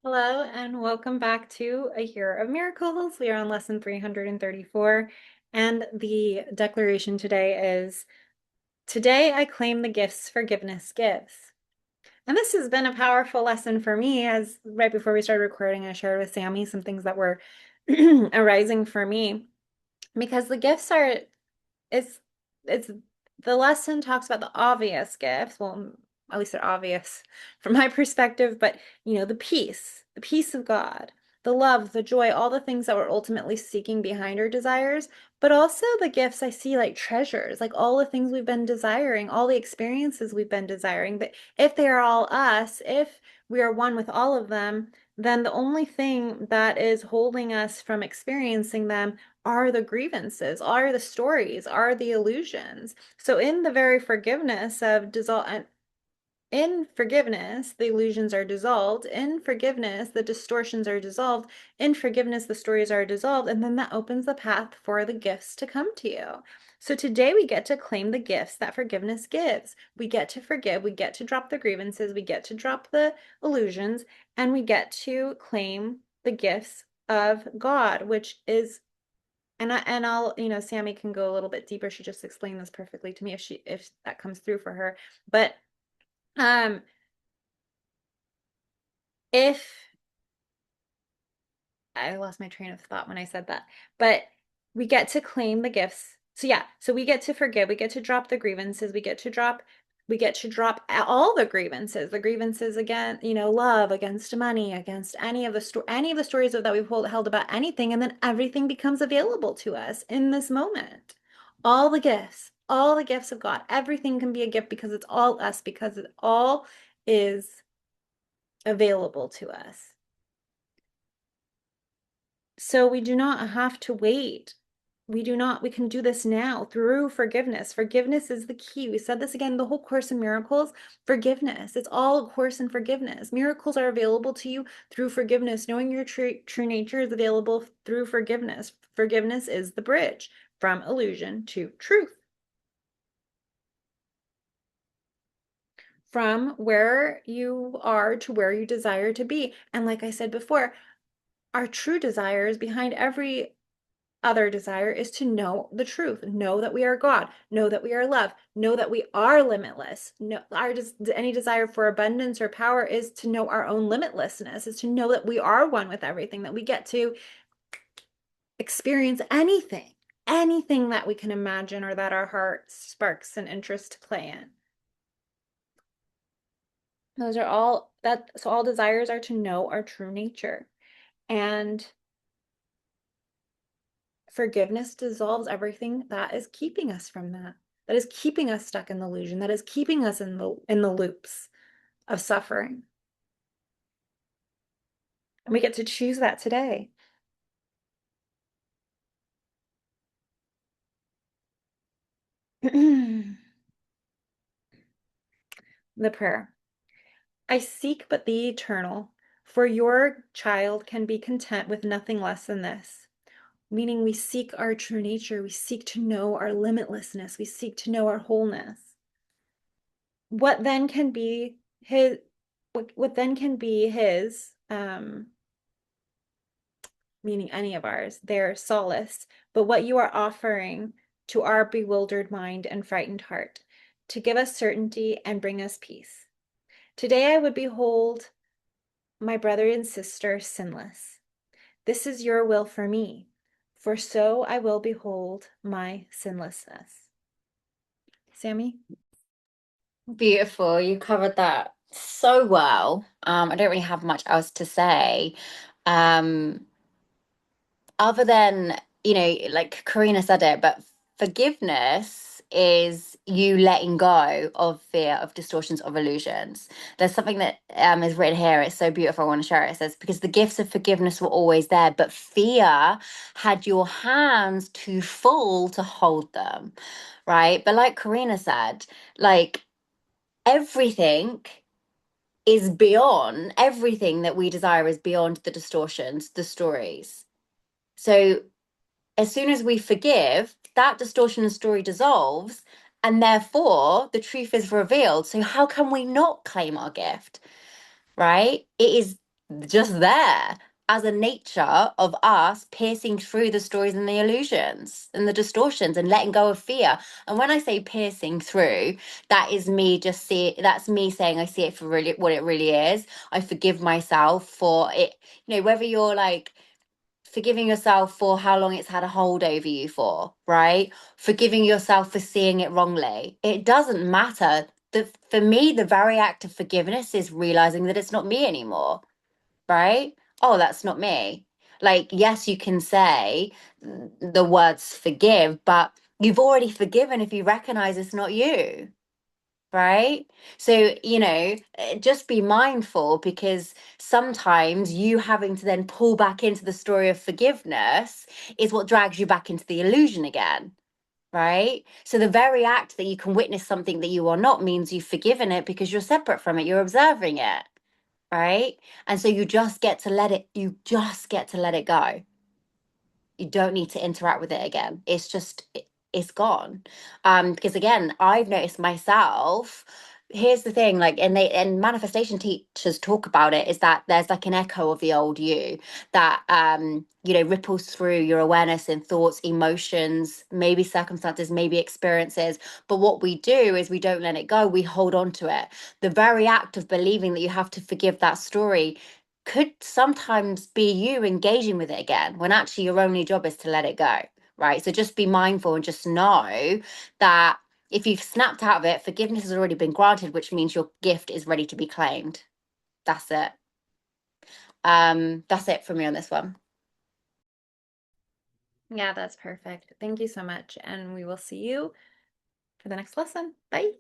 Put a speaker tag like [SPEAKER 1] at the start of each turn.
[SPEAKER 1] Hello and welcome back to A Year of Miracles. We are on lesson 334, and the declaration today is, "Today I claim the gifts forgiveness gives." And this has been a powerful lesson for me, as right before we started recording, I shared with Sammy some things that were arising for me, because the gifts are, it's the lesson talks about the obvious gifts. Well, at least they're obvious from my perspective, but the peace of God, the love, the joy, all the things that we're ultimately seeking behind our desires, but also the gifts I see like treasures, like all the things we've been desiring, all the experiences we've been desiring. But if they are all us, if we are one with all of them, then the only thing that is holding us from experiencing them are the grievances, are the stories, are the illusions. So in the very forgiveness of dissolve, in forgiveness, the illusions are dissolved. In forgiveness, the distortions are dissolved. In forgiveness, the stories are dissolved. And then that opens the path for the gifts to come to you. So today we get to claim the gifts that forgiveness gives. We get to forgive. We get to drop the grievances. We get to drop the illusions. And we get to claim the gifts of God, which is I'll, Sammy can go a little bit deeper. She just explained this perfectly to me if that comes through for her. But um if I lost my train of thought when I said that, but we get to claim the gifts. So yeah, so we get to forgive, we get to drop the grievances, we get to drop all the grievances again, love against money, against any of the stories that we've held about anything, and then everything becomes available to us in this moment. All the gifts of God, everything can be a gift because it's all us, because it all is available to us. So we do not have to wait. We can do this now through forgiveness. Forgiveness is the key. We said this again, the whole Course in Miracles, forgiveness. It's all a course in forgiveness. Miracles are available to you through forgiveness. Knowing your true nature is available through forgiveness. Forgiveness is the bridge from illusion to truth. From where you are to where you desire to be. And like I said before, our true desires behind every other desire is to know the truth, know that we are God, know that we are love, know that we are limitless. No, any desire for abundance or power is to know our own limitlessness, is to know that we are one with everything, that we get to experience anything that we can imagine or that our heart sparks an interest to play in. Those are all that, so all desires are to know our true nature. And forgiveness dissolves everything that is keeping us from that is keeping us stuck in the illusion, that is keeping us in the loops of suffering. And we get to choose that today. The prayer. I seek but the eternal, for your child can be content with nothing less than this. Meaning we seek our true nature, we seek to know our limitlessness, we seek to know our wholeness. What then can be his what then can be his meaning any of ours, their solace, but what you are offering to our bewildered mind and frightened heart, to give us certainty and bring us peace. Today I would behold my brother and sister sinless. This is your will for me, for so I will behold my sinlessness. Sammy?
[SPEAKER 2] Beautiful. You covered that so well. I don't really have much else to say. Um, Other than, like Karina said it, but forgiveness is you letting go of fear, of distortions, of illusions. There's something that is written here. It's so beautiful. I want to share it. It says, because the gifts of forgiveness were always there, but fear had your hands too full to hold them. Right. But like Karina said, like everything is beyond everything that we desire is beyond the distortions, the stories. So as soon as we forgive, that distortion and story dissolves, and therefore the truth is revealed. So how can we not claim our gift? Right? It is just there as a nature of us piercing through the stories and the illusions and the distortions and letting go of fear. And when I say piercing through, that is me just see that's me saying I see it for really what it really is. I forgive myself for it, whether you're like forgiving yourself for how long it's had a hold over you for, right? Forgiving yourself for seeing it wrongly. It doesn't matter. For me, the very act of forgiveness is realizing that it's not me anymore, right? Oh, that's not me. Like, yes, you can say the words forgive, but you've already forgiven if you recognize it's not you, right? So, just be mindful because sometimes you having to then pull back into the story of forgiveness is what drags you back into the illusion again. Right. So the very act that you can witness something that you are not means you've forgiven it because you're separate from it. You're observing it. Right. And so you just get to let it go. You don't need to interact with it again. It's gone. Because again, I've noticed myself. Here's the thing, like, and manifestation teachers talk about it, is that there's like an echo of the old you that ripples through your awareness and thoughts, emotions, maybe circumstances, maybe experiences. But what we do is we don't let it go, we hold on to it. The very act of believing that you have to forgive that story could sometimes be you engaging with it again when actually your only job is to let it go, right? So just be mindful and just know that if you've snapped out of it, forgiveness has already been granted, which means your gift is ready to be claimed. That's it. That's it for me on this one.
[SPEAKER 1] Yeah, that's perfect. Thank you so much. And we will see you for the next lesson. Bye.